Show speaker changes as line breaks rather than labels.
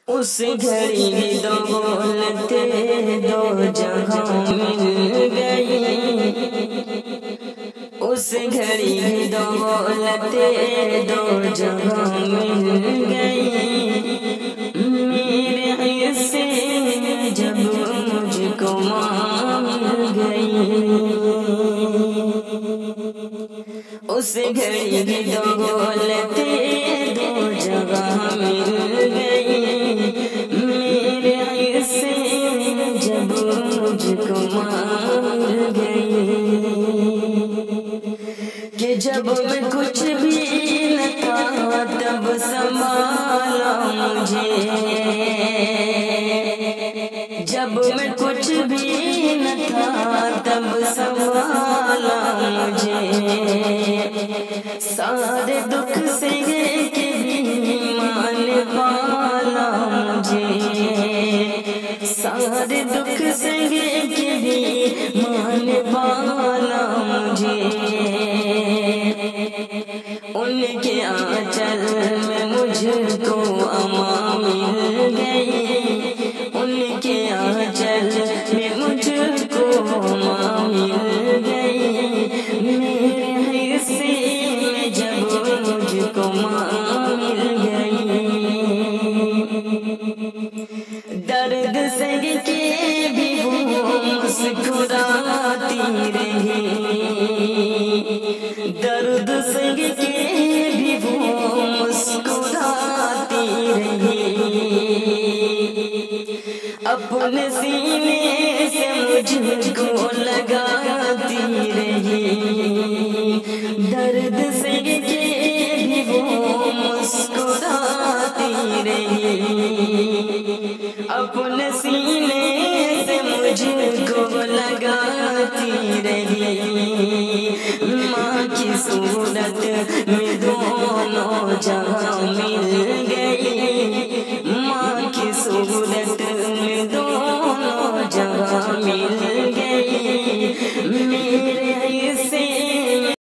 उस घड़ी दौलतें दो जगह मिल गई। उस घड़ी दौलतें दो जगह मिल गई। मेरे हिस्से जब मुझको माँ मिल गई। उस घड़ी दौलतें दो जगह मिल गई। मेरे हिस्से जब मुझको माँ मिल गई। कि जब मैं कुछ भी न था तब संभाला मुझे। जब मैं कुछ भी न था तब संभाला मुझे। सारे दुख से के भी मान पाला मुझे। सारे दुख से के भी मान पाला मुझे। उनके आंचल में मुझको अमा मिल गई। उनके आंचल में मुझको अमा मिल गई। मेरे हिस्से में जब मुझको माँ मिल गई। दर्द से के भी वो मुस्कुराती रही। दर्द से के भी वो मुस्कुराती रही। अपने सीने से मुझको लगाती रही। दर्द से के भी वो मुस्कुराती रही। अपने सीने से मुझको लगाती रही। माँ की सूरत